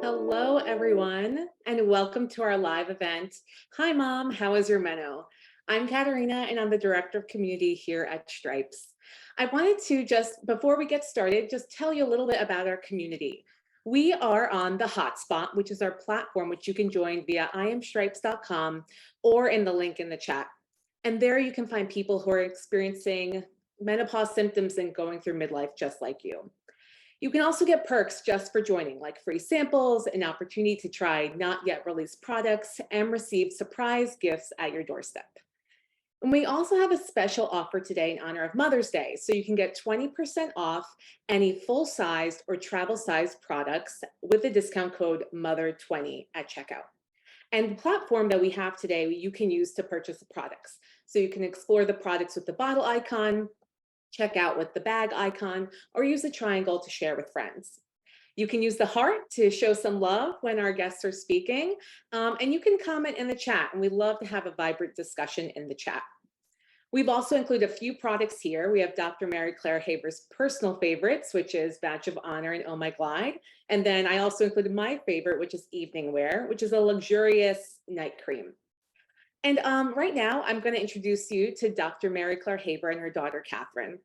Hello, everyone, and welcome to our live event. Hi, Mom. How is your Meno? I'm Katerina, and I'm the Director of Community here at Stripes. I wanted to just, before we get started, just tell you a little bit about our community. We are on the Hotspot, which is our platform, which you can join via imstripes.com or in the link in the chat. And there you can find people who are experiencing menopause symptoms and going through midlife just like you. You can also get perks just for joining, like free samples, an opportunity to try not yet released products, and receive surprise gifts at your doorstep. And we also have a special offer today in honor of Mother's Day. So you can get 20% off any full-sized or travel-sized products with the discount code MOTHER20 at checkout. And the platform that we have today, you can use to purchase the products. So you can explore the products with the bottle icon, check out with the bag icon, or use the triangle to share with friends. You can use the heart to show some love when our guests are speaking, and you can comment in the chat, and we'd love to have a vibrant discussion in the chat. We've also included a few products here. We have Dr. Mary Claire Haver's personal favorites, which is Badge of Honor and Oh My Glide. And then I also included my favorite, which is Evening Wear, which is a luxurious night cream. And right now, I'm going to introduce you to Dr. Mary Claire Haver and her daughter, Katherine.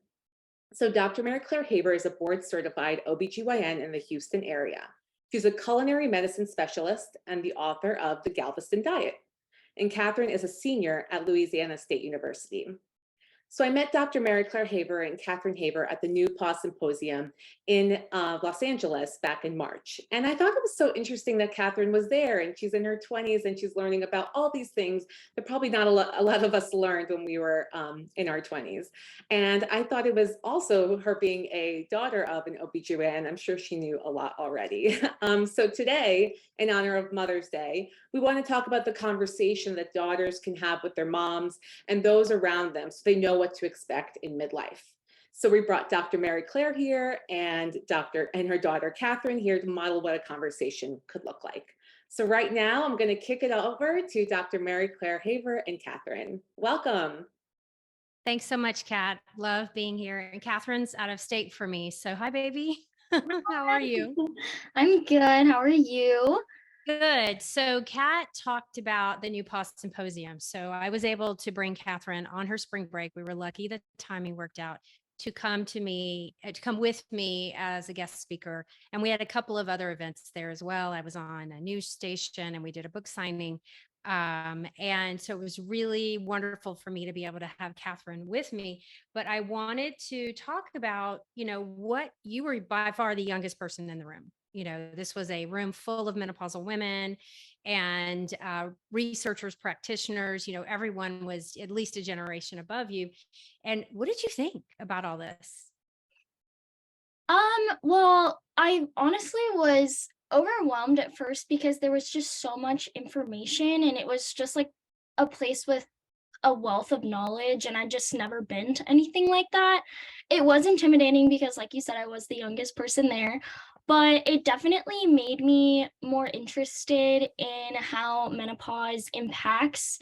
So Dr. Mary Claire Haver is a board-certified OBGYN in the Houston area. She's a culinary medicine specialist and the author of The Galveston Diet. And Katherine is a senior at Louisiana State University. So I met Dr. Mary Claire Haver and Katherine Haver at the Menopause Symposium in Los Angeles back in March. And I thought it was so interesting that Katherine was there and she's in her 20s and she's learning about all these things that probably not a lot of us learned when we were in our 20s. And I thought it was also her being a daughter of an OBGYN. I'm sure she knew a lot already. So today, in honor of Mother's Day, we want to talk about the conversation that daughters can have with their moms and those around them so they know what to expect in midlife. So we brought Dr. Mary Claire here and her daughter Katherine here to model what a conversation could look like. So right now I'm going to kick it over to Dr. Mary Claire Haver and Katherine. Welcome. Thanks so much, Kat. Love being here. And Catherine's out of state for me. So hi, baby. How are you? I'm good. How are you? Good. So Kat talked about the New Pause Symposium. So I was able to bring Katherine on her spring break. We were lucky the timing worked out to come with me as a guest speaker. And we had a couple of other events there as well. I was on a news station and we did a book signing. And so it was really wonderful for me to be able to have Katherine with me. But I wanted to talk about, what you were by far the youngest person in the room. This was a room full of menopausal women and researchers, practitioners, everyone was at least a generation above you. And what did you think about all this? Well, I honestly was overwhelmed at first because there was just so much information and it was just like a place with a wealth of knowledge, and I just never been to anything like that. It was intimidating because, like you said, I was the youngest person there, but it definitely made me more interested in how menopause impacts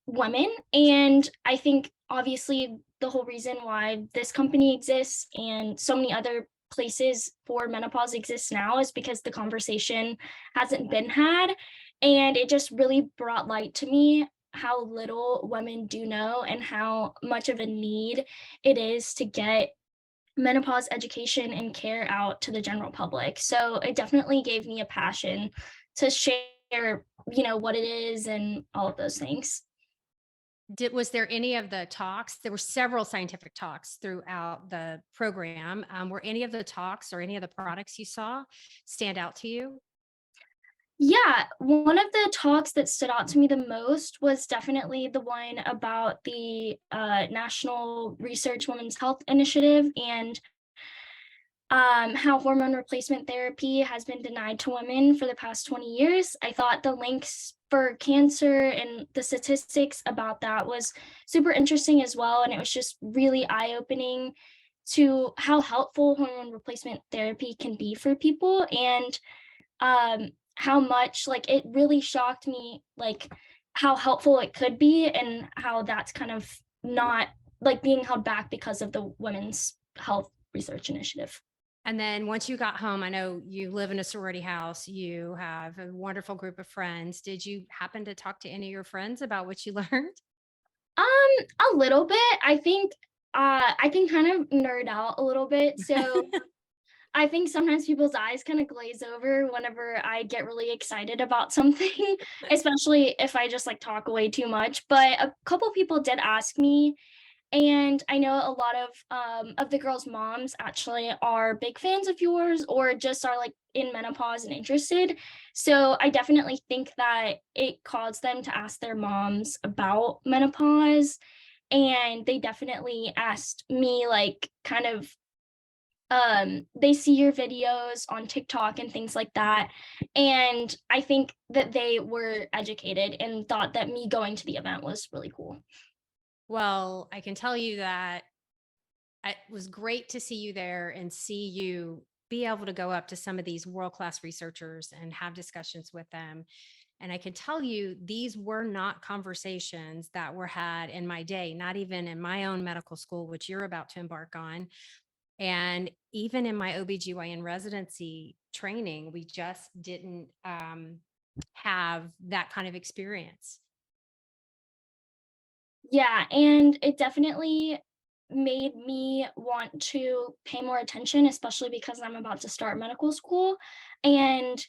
women. And I think obviously the whole reason why this company exists and so many other places for menopause exists now is because the conversation hasn't been had. And it just really brought light to me how little women do know and how much of a need it is to get menopause education and care out to the general public. So it definitely gave me a passion to share, what it is and all of those things. Was there any of the talks? There were several scientific talks throughout the program. Were any of the talks or any of the products you saw stand out to you? Yeah, one of the talks that stood out to me the most was definitely the one about the National Research Women's Health Initiative and how hormone replacement therapy has been denied to women for the past 20 years. I thought the links for cancer and the statistics about that was super interesting as well. And it was just really eye-opening to how helpful hormone replacement therapy can be for people. And how much, like, it really shocked me, like, how helpful it could be and how that's kind of not, like, being held back because of the Women's Health Research Initiative. And then once you got home, I know you live in a sorority house, you have a wonderful group of friends. Did you happen to talk to any of your friends about what you learned? A little bit. I can kind of nerd out a little bit. So I think sometimes people's eyes kind of glaze over whenever I get really excited about something, especially if I just like talk way too much. But a couple people did ask me, and I know a lot of the girls' moms actually are big fans of yours or just are like in menopause and interested. So I definitely think that it caused them to ask their moms about menopause. And they definitely asked me like kind of they see your videos on TikTok and things like that. And I think that they were educated and thought that me going to the event was really cool. Well, I can tell you that it was great to see you there and see you be able to go up to some of these world class researchers and have discussions with them. And I can tell you, these were not conversations that were had in my day, not even in my own medical school, which you're about to embark on. And even in my OBGYN residency training, we just didn't have that kind of experience. Yeah, and it definitely made me want to pay more attention, especially because I'm about to start medical school. And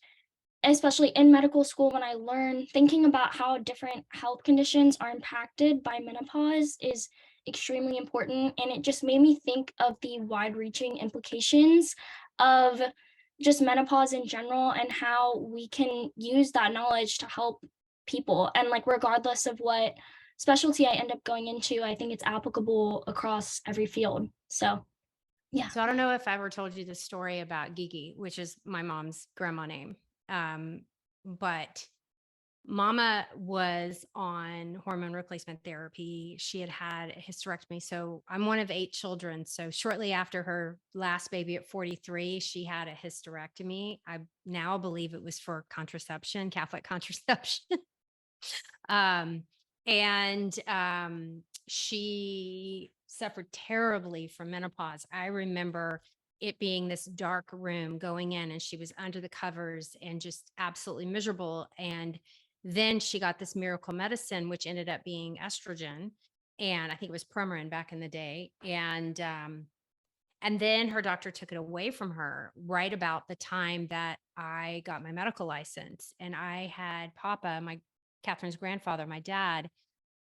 especially in medical school, when I learn thinking about how different health conditions are impacted by menopause is extremely important. And it just made me think of the wide reaching implications of just menopause in general and how we can use that knowledge to help people. And like, regardless of what specialty I end up going into, I think it's applicable across every field. So, yeah. So I don't know if I ever told you the story about Gigi, which is my mom's grandma name. But Mama was on hormone replacement therapy. She had had a hysterectomy. So I'm one of 8 children. So shortly after her last baby at 43, she had a hysterectomy. I now believe it was for contraception, Catholic contraception. um, and she suffered terribly from menopause. I remember it being this dark room going in, and she was under the covers and just absolutely miserable. And then she got this miracle medicine, which ended up being estrogen. And I think it was Premarin back in the day. And then her doctor took it away from her right about the time that I got my medical license. And I had Papa, my Catherine's grandfather, my dad,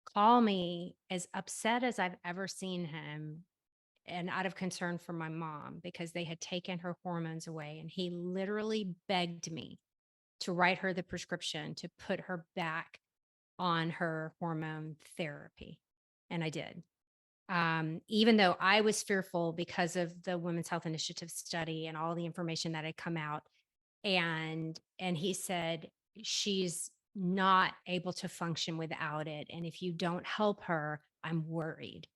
call me as upset as I've ever seen him and out of concern for my mom because they had taken her hormones away. And he literally begged me to write her the prescription to put her back on her hormone therapy. And I did. Even though I was fearful because of the Women's Health Initiative study and all the information that had come out. And he said, she's not able to function without it. And if you don't help her, I'm worried.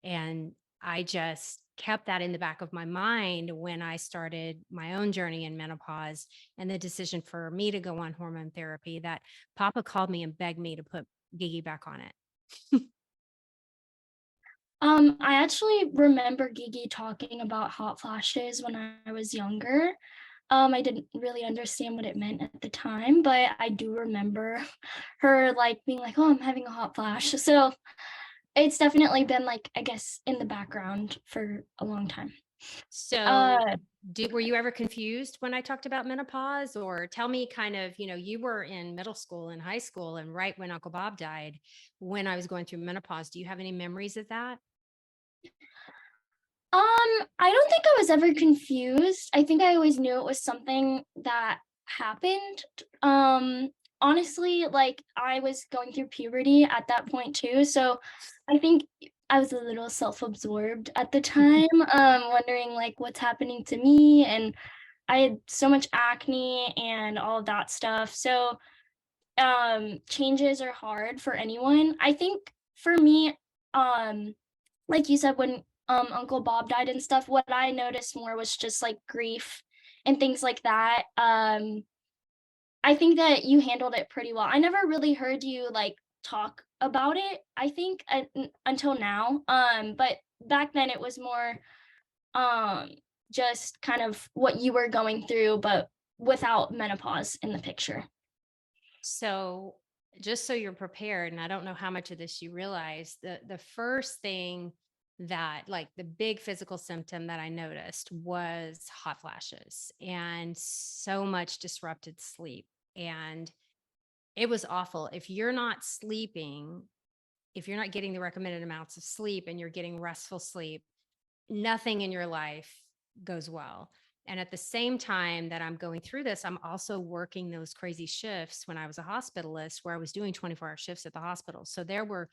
And I just kept that in the back of my mind when I started my own journey in menopause and the decision for me to go on hormone therapy that Papa called me and begged me to put Gigi back on it. I actually remember Gigi talking about hot flashes when I was younger. I didn't really understand what it meant at the time, but I do remember her like being like, "Oh, I'm having a hot flash." So it's definitely been like, I guess, in the background for a long time. So, Uh, were you ever confused when I talked about menopause? Or tell me kind of, you were in middle school and high school and right when Uncle Bob died, when I was going through menopause. Do you have any memories of that? I don't think I was ever confused. I think I always knew it was something that happened. Honestly, like I was going through puberty at that point too, so I think I was a little self-absorbed at the time, wondering like what's happening to me, and I had so much acne and all of that stuff. So, changes are hard for anyone. I think for me, um, like you said, when Uncle Bob died and stuff, what I noticed more was just like grief and things like that. I think that you handled it pretty well. I never really heard you like talk about it, I think, until now. But back then it was more um just kind of what you were going through, but without menopause in the picture. So just so you're prepared, and I don't know how much of this you realize, the first thing that, like, the big physical symptom that I noticed was hot flashes and so much disrupted sleep. And it was awful. If you're not sleeping, if you're not getting the recommended amounts of sleep and you're getting restful sleep, nothing in your life goes well. And at the same time that I'm going through this, I'm also working those crazy shifts when I was a hospitalist where I was doing 24-hour shifts at the hospital. So there were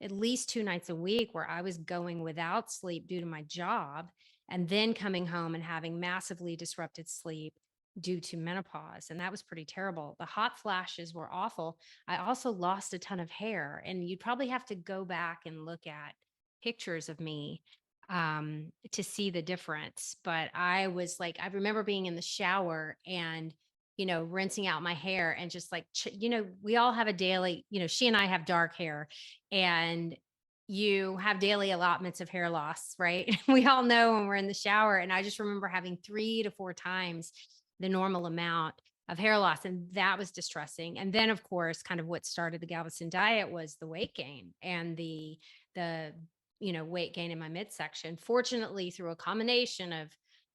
at least 2 nights a week where I was going without sleep due to my job and then coming home and having massively disrupted sleep due to menopause. And that was pretty terrible. The hot flashes were awful. I also lost a ton of hair, and you'd probably have to go back and look at pictures of me to see the difference. But I was like, I remember being in the shower and, rinsing out my hair and just like, we all have a daily, she and I have dark hair, and you have daily allotments of hair loss, right? We all know when we're in the shower. And I just remember having 3 to 4 times the normal amount of hair loss. And that was distressing. And then, of course, kind of what started the Galveston diet was the weight gain and the weight gain in my midsection. Fortunately, through a combination of,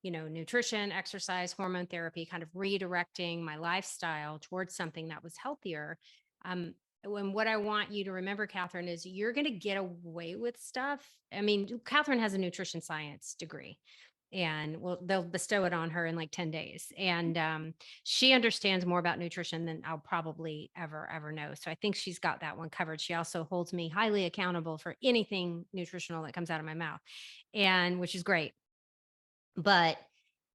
nutrition, exercise, hormone therapy, kind of redirecting my lifestyle towards something that was healthier. And what I want you to remember, Catherine, is you're going to get away with stuff. I mean, Catherine has a nutrition science degree, and they'll bestow it on her in like 10 days. And she understands more about nutrition than I'll probably ever know. So I think she's got that one covered. She also holds me highly accountable for anything nutritional that comes out of my mouth, and which is great. But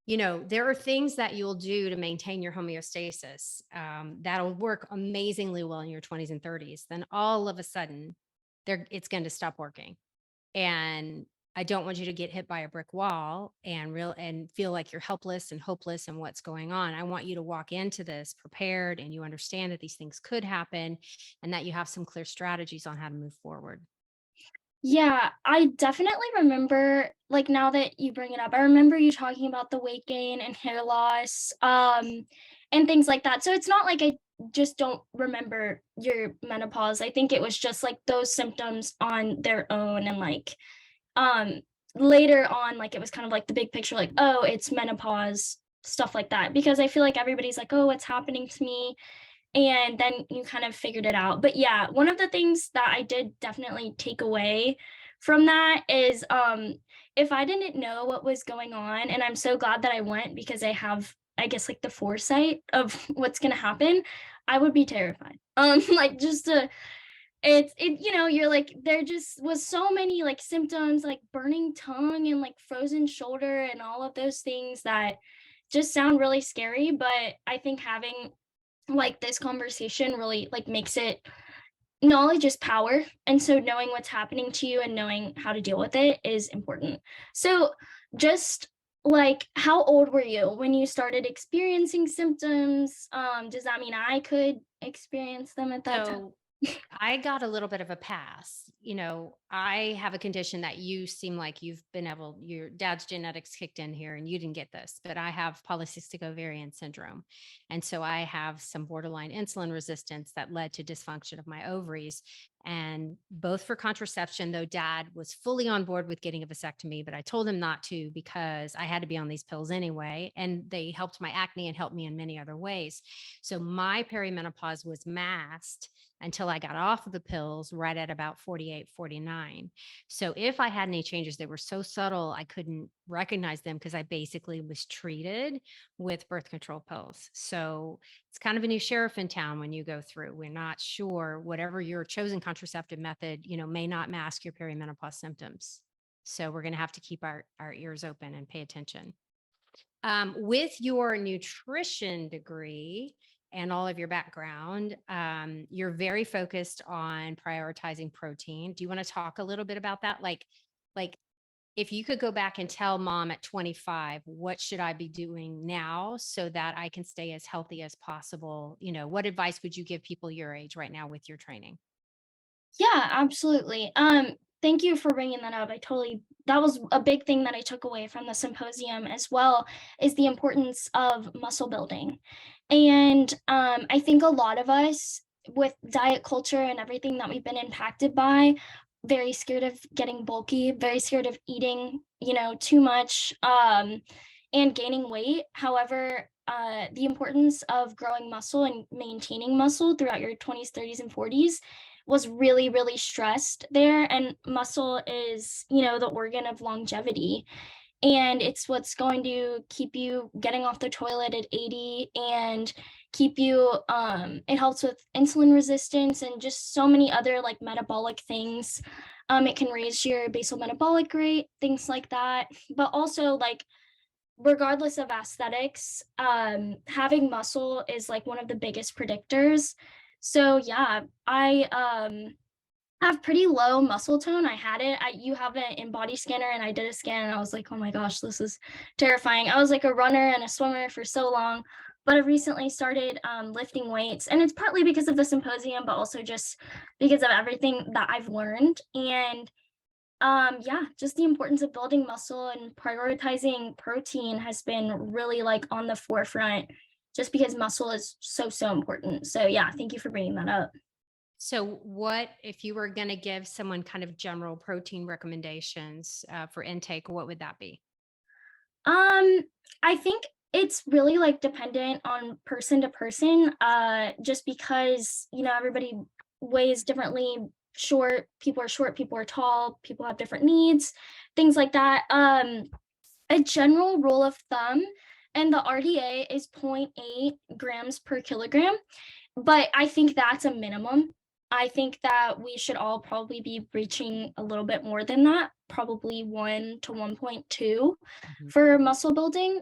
there are things that you'll do to maintain your homeostasis that'll work amazingly well in your 20s and 30s. Then all of a sudden, it's going to stop working. And I don't want you to get hit by a brick wall and feel like you're helpless and hopeless and what's going on. I want you to walk into this prepared, and you understand that these things could happen and that you have some clear strategies on how to move forward. Yeah, I definitely remember, like, now that you bring it up, I remember you talking about the weight gain and hair loss, and things like that. So it's not like I just don't remember your menopause. I think it was just like those symptoms on their own, and like, um, later on, like, it was kind of like the big picture, like, oh, it's menopause, stuff like that. Because I feel like everybody's like, oh, what's happening to me? And then you kind of figured it out. But yeah, one of the things that I did definitely take away from that is, if I didn't know what was going on, and I'm so glad that I went because I have, I guess, like the foresight of what's going to happen, I would be terrified. Like, just to, you're like, there just was so many like symptoms, like burning tongue and like frozen shoulder and all of those things that just sound really scary. But I think having like this conversation really like makes it, knowledge is power, and so knowing what's happening to you and knowing how to deal with it is important. So just like, how old were you when you started experiencing symptoms? Does that mean I could experience them at that time? So I got a little bit of a pass. I have a condition that you seem like your dad's genetics kicked in here and you didn't get this, but I have polycystic ovarian syndrome. And so I have some borderline insulin resistance that led to dysfunction of my ovaries. And both for contraception, though dad was fully on board with getting a vasectomy, but I told him not to because I had to be on these pills anyway. And they helped my acne and helped me in many other ways. So my perimenopause was masked until I got off of the pills right at about 48, 49. So if I had any changes, they were so subtle, I couldn't recognize them because I basically was treated with birth control pills. So it's kind of a new sheriff in town when you go through. We're not sure whatever your chosen contraceptive method, may not mask your perimenopause symptoms. So we're going to have to keep our ears open and pay attention. With your nutrition degree and all of your background, you're very focused on prioritizing protein. Do you want to talk a little bit about that? Like if you could go back and tell mom at 25, what should I be doing now so that I can stay as healthy as possible? What advice would you give people your age right now with your training? Yeah, absolutely. Thank you for bringing that up. That was a big thing that I took away from the symposium as well, is the importance of muscle building. And I think a lot of us, with diet culture and everything that we've been impacted by, very scared of getting bulky, very scared of eating, too much, and gaining weight. However, the importance of growing muscle and maintaining muscle throughout your 20s, 30s, and 40s was really, really stressed there. And muscle is, the organ of longevity. And it's what's going to keep you getting off the toilet at 80 and keep you, it helps with insulin resistance and just so many other like metabolic things. It can raise your basal metabolic rate, things like that. But also, like, regardless of aesthetics, having muscle is like one of the biggest predictors. So yeah, I have pretty low muscle tone. I had it. You have an in-body scanner, and I did a scan, and I was like, oh my gosh, this is terrifying. I was like a runner and a swimmer for so long, but I've recently started lifting weights, and it's partly because of the symposium, but also just because of everything that I've learned. And yeah, just the importance of building muscle and prioritizing protein has been really like on the forefront, just because muscle is so important. So yeah, thank you for bringing that up. So, what if you were going to give someone kind of general protein recommendations for intake? What would that be? I think it's really like dependent on person to person, just because, everybody weighs differently. Short, people are tall, people have different needs, things like that. A general rule of thumb, and the RDA is 0.8 grams per kilogram, but I think that's a minimum. I think that we should all probably be reaching a little bit more than that, probably 1 to 1.2 Mhm. for muscle building.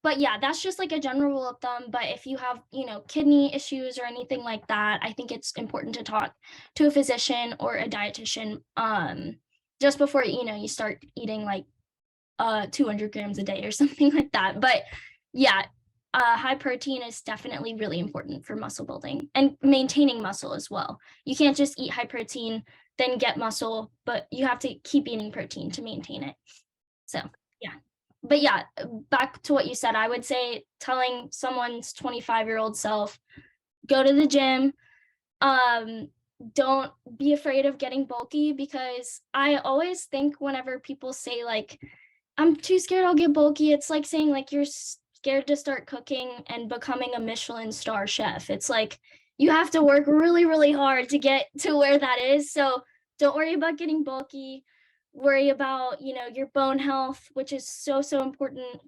But yeah, that's just like a general rule of thumb. But if you have, kidney issues or anything like that, I think it's important to talk to a physician or a dietitian, just before, you start eating like 200 grams a day or something like that. But yeah, high protein is definitely really important for muscle building and maintaining muscle as well. You can't just eat high protein, then get muscle, but you have to keep eating protein to maintain it. So yeah. But yeah, back to what you said, I would say telling someone's 25-year-old self, go to the gym. Um, don't be afraid of getting bulky, because I always think whenever people say like, I'm too scared I'll get bulky, it's like saying like you're scared to start cooking and becoming a Michelin star chef. It's like you have to work really, really hard to get to where that is. So don't worry about getting bulky. Worry about, your bone health, which is so important,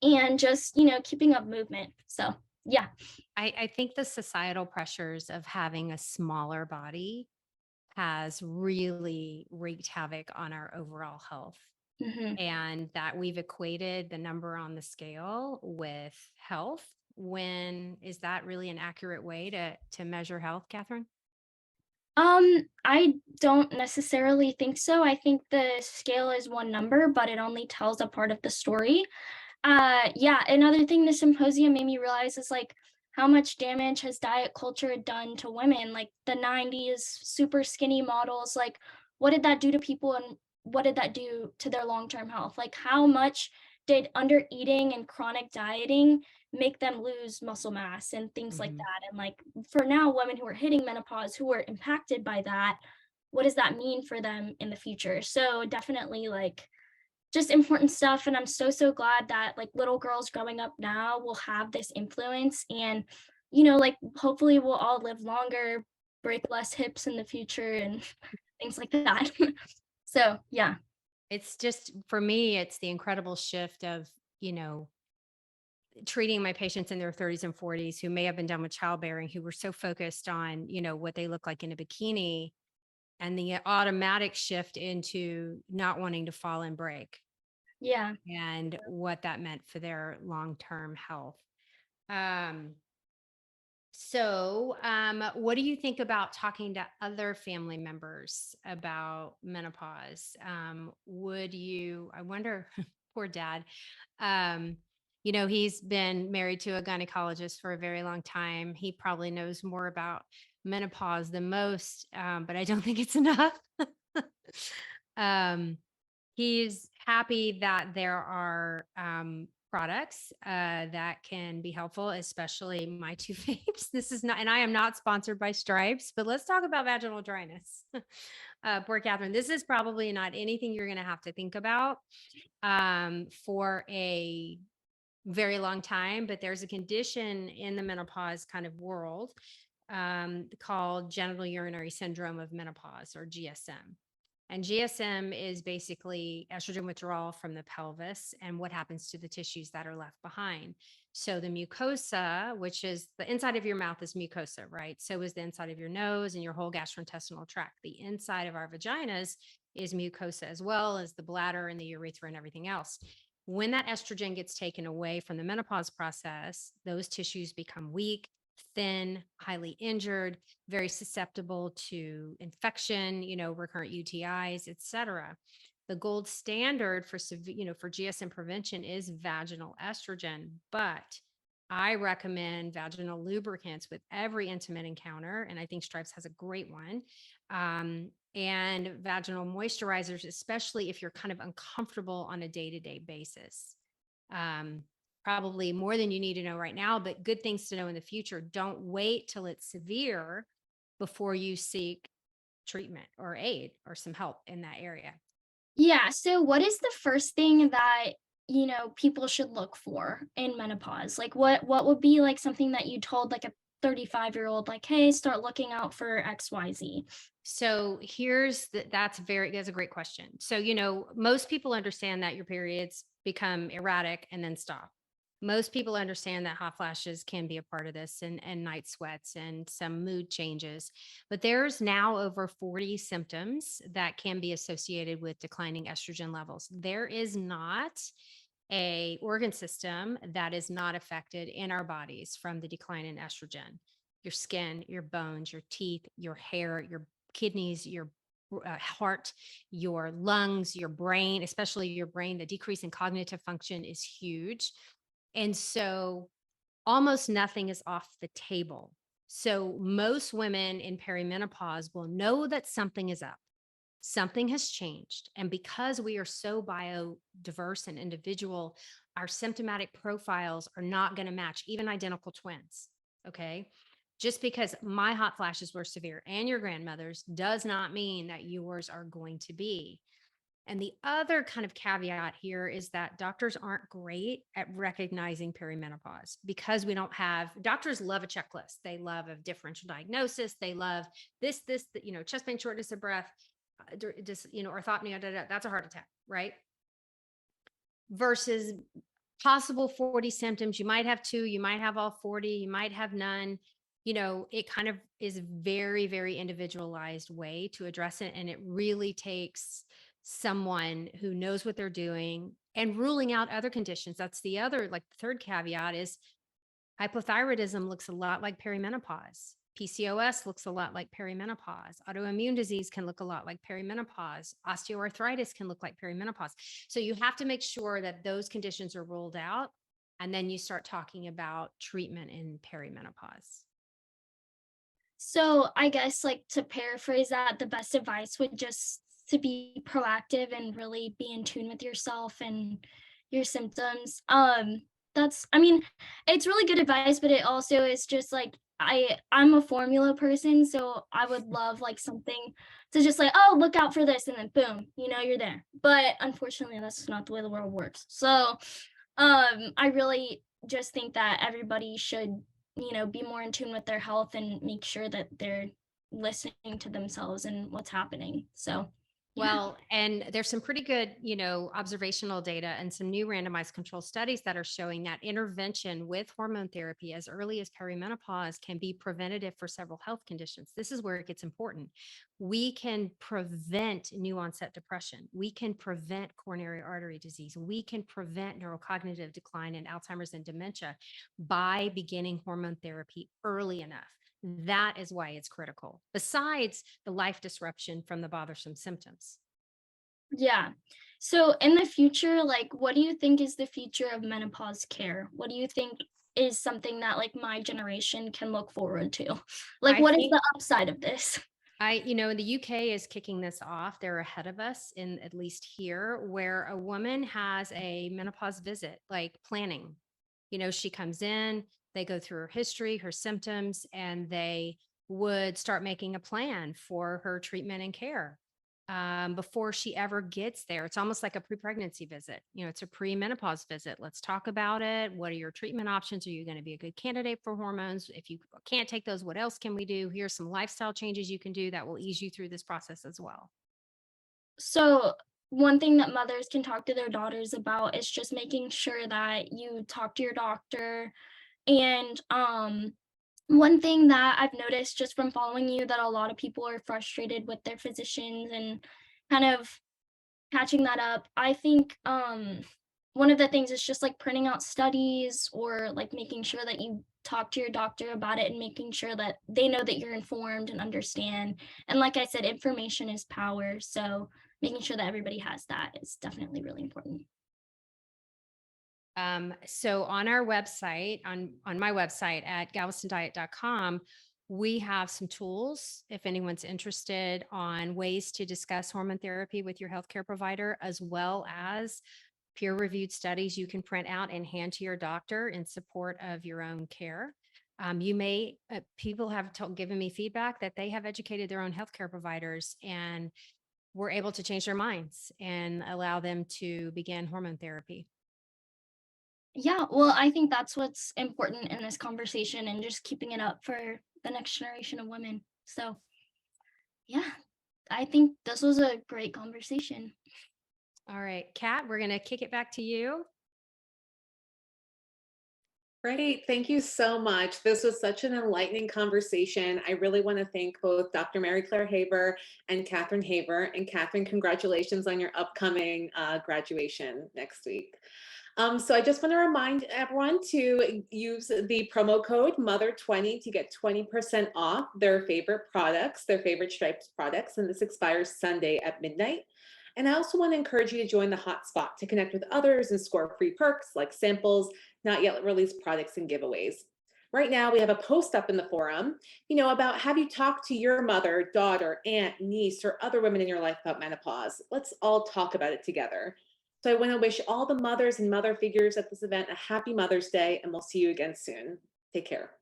and just, keeping up movement. So yeah. I think the societal pressures of having a smaller body has really wreaked havoc on our overall health. Hmm. And that we've equated the number on the scale with health. When is that really an accurate way to measure health, Catherine? I don't necessarily think so. I think the scale is one number, but it only tells a part of the story. Yeah, another thing the symposium made me realize is like how much damage has diet culture done to women. Like the 90s super skinny models, like what did that do to people, and what did that do to their long-term health? Like how much did under eating and chronic dieting make them lose muscle mass and things like Mhm. that? And like for now, women who are hitting menopause who are impacted by that, what does that mean for them in the future? So definitely like just important stuff. And I'm so glad that like little girls growing up now will have this influence, and like hopefully we'll all live longer, break less hips in the future, and things like that. So yeah. It's just for me, it's the incredible shift of, you know, treating my patients in their 30s and 40s who may have been done with childbearing, who were so focused on, what they look like in a bikini, and the automatic shift into not wanting to fall and break, Yeah. and what that meant for their long-term health. Um, what do you think about talking to other family members about menopause? I wonder, poor dad, um, he's been married to a gynecologist for a very long time. He probably knows more about menopause than most, but I don't think it's enough. um, he's happy that there are products that can be helpful, especially my two faves. This is not, and I am not sponsored by Stripes, but let's talk about vaginal dryness. Poor Catherine, this is probably not anything you're going to have to think about for a very long time, but there's a condition in the menopause kind of world called genital urinary syndrome of menopause, or GSM. And GSM is basically estrogen withdrawal from the pelvis and what happens to the tissues that are left behind. So the mucosa, which is the inside of your mouth, is mucosa, right? So is the inside of your nose and your whole gastrointestinal tract. The inside of our vaginas is mucosa, as well as the bladder and the urethra and everything else. When that estrogen gets taken away from the menopause process, those tissues become weak, thin, highly injured, very susceptible to infection, recurrent UTIs, et cetera. The gold standard for for GSM prevention is vaginal estrogen, but I recommend vaginal lubricants with every intimate encounter, and I think Stripes has a great one. And vaginal moisturizers, especially if you're kind of uncomfortable on a day-to-day basis. Probably more than you need to know right now, but good things to know in the future. Don't wait till it's severe before you seek treatment or aid or some help in that area. Yeah, so what is the first thing that, people should look for in menopause? Like what would be like something that you told like a 35-year-old like, "Hey, start looking out for XYZ." So that's a great question. So, most people understand that your periods become erratic and then stop. Most people understand that hot flashes can be a part of this, and night sweats and some mood changes. But there's now over 40 symptoms that can be associated with declining estrogen levels. There is not a organ system that is not affected in our bodies from the decline in estrogen. Your skin, your bones, your teeth, your hair, your kidneys, your heart, your lungs, your brain, especially your brain. The decrease in cognitive function is huge. And so almost nothing is off the table. So most women in perimenopause will know that something is up. Something has changed. And because we are so biodiverse and individual, our symptomatic profiles are not going to match even identical twins. Okay. Just because my hot flashes were severe and your grandmother's does not mean that yours are going to be. And the other kind of caveat here is that doctors aren't great at recognizing perimenopause because doctors love a checklist. They love a differential diagnosis. They love this, chest pain, shortness of breath, orthopnea, that's a heart attack, right? Versus possible 40 symptoms. You might have 2, you might have all 40, you might have none. It kind of is a very, very individualized way to address it. And it really takes someone who knows what they're doing and ruling out other conditions. That's the other, like the third caveat is hypothyroidism looks a lot like perimenopause. PCOS looks a lot like perimenopause. Autoimmune disease can look a lot like perimenopause. Osteoarthritis can look like perimenopause. So you have to make sure that those conditions are ruled out. And then you start talking about treatment in perimenopause. So I guess like to paraphrase that, the best advice would just to be proactive and really be in tune with yourself and your symptoms. It's really good advice, but it also is just like I'm a formula person, so I would love like something to just like, oh, look out for this, and then boom, you're there. But unfortunately, that's not the way the world works. So I really just think that everybody should be more in tune with their health and make sure that they're listening to themselves and what's happening. So, yeah. Well, and there's some pretty good, observational data and some new randomized control studies that are showing that intervention with hormone therapy as early as perimenopause can be preventative for several health conditions. This is where it gets important. We can prevent new onset depression. We can prevent coronary artery disease. We can prevent neurocognitive decline in Alzheimer's and dementia by beginning hormone therapy early enough. That is why it's critical, besides the life disruption from the bothersome symptoms. Yeah. So in the future, like, what do you think is the future of menopause care? What do you think is something that like my generation can look forward to? Like, I what is think the upside of this? The UK is kicking this off. They're ahead of us in at least here, where a woman has a menopause visit, like planning. She comes in, they go through her history, her symptoms, and they would start making a plan for her treatment and care before she ever gets there. It's almost like a pre-pregnancy visit. It's a pre-menopause visit. Let's talk about it. What are your treatment options? Are you going to be a good candidate for hormones? If you can't take those, what else can we do? Here's some lifestyle changes you can do that will ease you through this process as well. So, one thing that mothers can talk to their daughters about is just making sure that you talk to your doctor. And one thing that I've noticed just from following you, that a lot of people are frustrated with their physicians and kind of catching that up. I think one of the things is just like printing out studies, or like making sure that you talk to your doctor about it and making sure that they know that you're informed and understand. And like I said, information is power. So making sure that everybody has that is definitely really important. So on our website, on my website at galvestondiet.com, we have some tools if anyone's interested on ways to discuss hormone therapy with your healthcare provider, as well as peer-reviewed studies you can print out and hand to your doctor in support of your own care. People have given me feedback that they have educated their own healthcare providers and were able to change their minds and allow them to begin hormone therapy. Yeah, well, I think that's what's important in this conversation, and just keeping it up for the next generation of women. So, yeah, I think this was a great conversation. All right, Kat, we're going to kick it back to you. Great. Thank you so much. This was such an enlightening conversation. I really want to thank both Dr. Mary Claire Haver and Katherine Haver. And Katherine, congratulations on your upcoming graduation next week. So I just want to remind everyone to use the promo code MOTHER20 to get 20% off their favorite products, their favorite Stripes products. And this expires Sunday at midnight. And I also want to encourage you to join the hotspot to connect with others and score free perks like samples, not yet released products, and giveaways. Right now, we have a post up in the forum, about have you talked to your mother, daughter, aunt, niece, or other women in your life about menopause? Let's all talk about it together. So I want to wish all the mothers and mother figures at this event a happy Mother's Day, and we'll see you again soon. Take care.